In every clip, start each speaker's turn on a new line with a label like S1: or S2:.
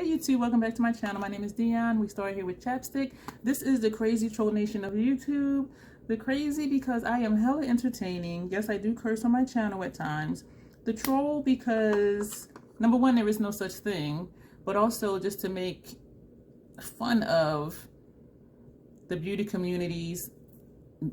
S1: Hey YouTube, welcome back to my channel. My name is Dion. We start here with chapstick. This is the crazy troll nation of YouTube. The crazy because I am hella entertaining. Yes, I do curse on my channel at times. The troll because, number one, there is no such thing, but also just to make fun of the beauty community's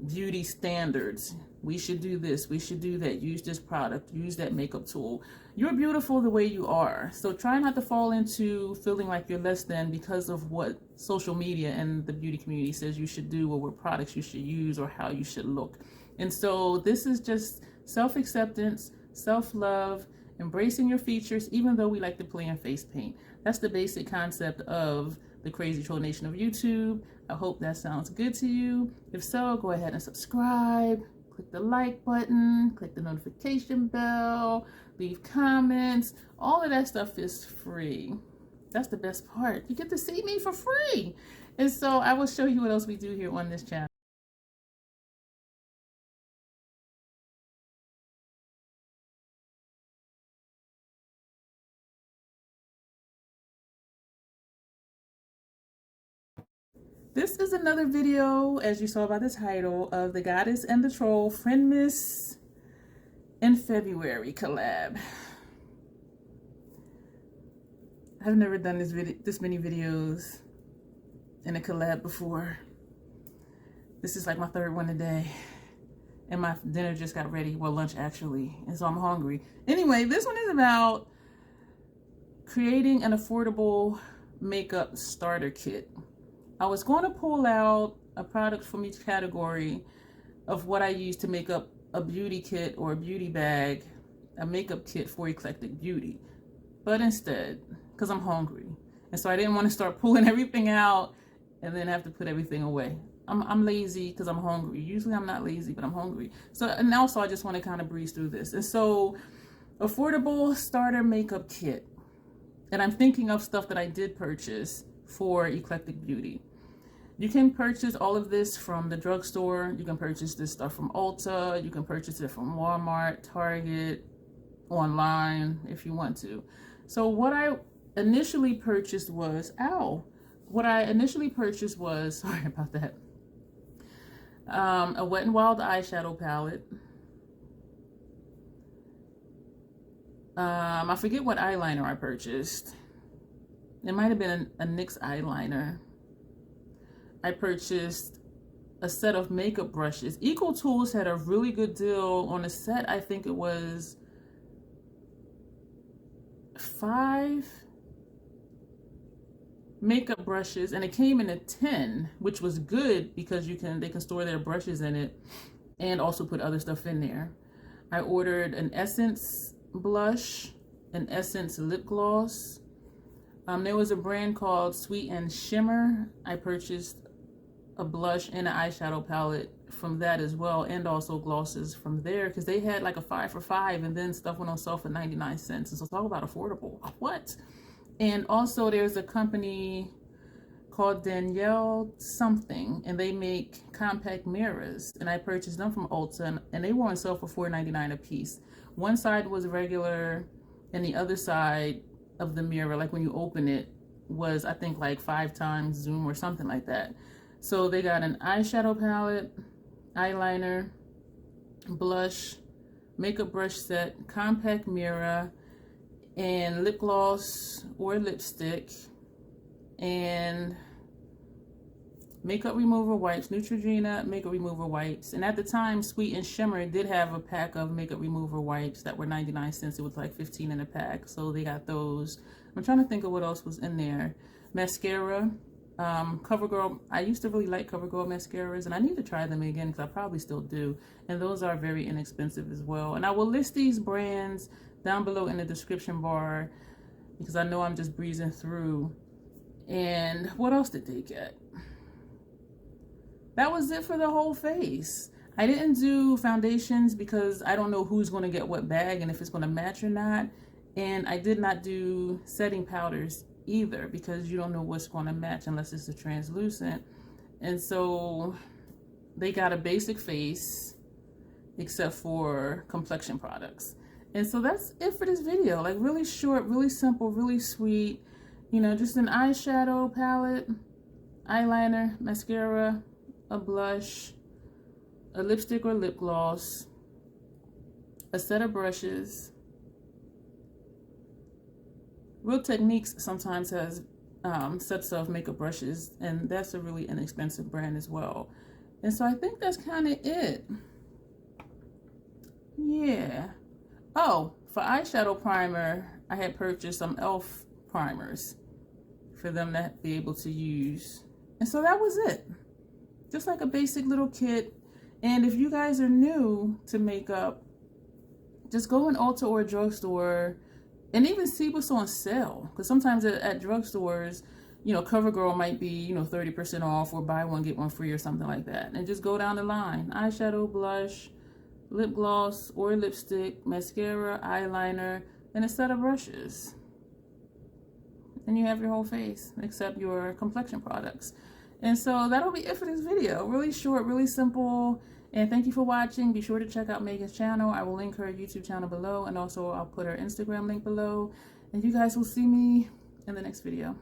S1: beauty standards. We should do this, we should do that, use this product, use that makeup tool. You're beautiful the way you are. So try not to fall into feeling like you're less than because of what social media and the beauty community says you should do, or what products you should use, or how you should look. And so this is just self-acceptance, self-love, embracing your features, even though we like to play in face paint. That's the basic concept of the crazy troll nation of YouTube. I hope that sounds good to you. If so, go ahead and subscribe, click the like button, click the notification bell, leave comments. All of that stuff is free. That's the best part. You get to see me for free. And so I will show you what else we do here on this channel. This is another video, as you saw by the title, of the Goddess and the Troll Friendmas and February collab. I've never done this many videos in a collab before. This is like my third one today. And my dinner just got ready. Well, lunch actually. And so I'm hungry. Anyway, this one is about creating an affordable makeup starter kit. I was going to pull out a product from each category of what I use to make up a beauty kit or a beauty bag, a makeup kit for eclectic beauty. But instead, because I'm hungry, and so I didn't want to start pulling everything out and then have to put everything away. I'm lazy because I'm hungry. Usually I'm not lazy, but I'm hungry. So, and also I just want to kind of breeze through this. And so, affordable starter makeup kit. And I'm thinking of stuff that I did purchase for eclectic beauty. You can purchase all of this from the drugstore. You can purchase this stuff from Ulta. You can purchase it from Walmart, Target, online if you want to. So what I initially purchased was, sorry about that, a Wet n Wild eyeshadow palette. I forget what eyeliner I purchased. It might have been a NYX eyeliner. I purchased a set of makeup brushes. EcoTools had a really good deal on a set. I think it was 5 makeup brushes, and it came in a tin, which was good because they can store their brushes in it and also put other stuff in there. I ordered an Essence blush, an Essence lip gloss. There was a brand called Sweet and Shimmer. I purchased a blush and an eyeshadow palette from that as well, and also glosses from there because they had like a 5 for $5, and then stuff went on sale for 99 cents. And so it's all about affordable. What? And also there's a company called Danielle something, and they make compact mirrors, and I purchased them from Ulta, and they were on sale for $4.99 a piece. One side was regular, and the other side of the mirror, like when you open it, was I think like 5 times zoom or something like that. So they got an eyeshadow palette, eyeliner, blush, makeup brush set, compact mirror, and lip gloss or lipstick, and makeup remover wipes, Neutrogena makeup remover wipes. And at the time, Sweet and Shimmer did have a pack of makeup remover wipes that were 99 cents. It was like 15 in a pack, so they got those. I'm trying to think of what else was in there. Mascara, CoverGirl. I used to really like CoverGirl mascaras, and I need to try them again because I probably still do. And those are very inexpensive as well. And I will list these brands down below in the description bar because I know I'm just breezing through. And what else did they get? That was it for the whole face. I didn't do foundations because I don't know who's going to get what bag and if it's going to match or not. And I did not do setting powders either because you don't know what's going to match unless it's a translucent. And so they got a basic face except for complexion products. And so that's it for this video. Like really short, really simple, really sweet. You know, just an eyeshadow palette, eyeliner, mascara, a blush, a lipstick or lip gloss, a set of brushes. Real Techniques sometimes has sets of makeup brushes, and that's a really inexpensive brand as well. And so I think that's kind of it. Yeah. Oh, for eyeshadow primer, I had purchased some E.L.F primers for them to be able to use. And so that was it. Just like a basic little kit. And if you guys are new to makeup, just go in Ulta or a drugstore and even see what's on sale. Because sometimes at drugstores, you know, CoverGirl might be, you know, 30% off or buy one, get one free or something like that. And just go down the line. Eyeshadow, blush, lip gloss or lipstick, mascara, eyeliner, and a set of brushes. And you have your whole face, except your complexion products. And so that'll be it for this video. Really short, really simple. And thank you for watching. Be sure to check out Megan's channel. I will link her YouTube channel below, and also I'll put her Instagram link below. And you guys will see me in the next video.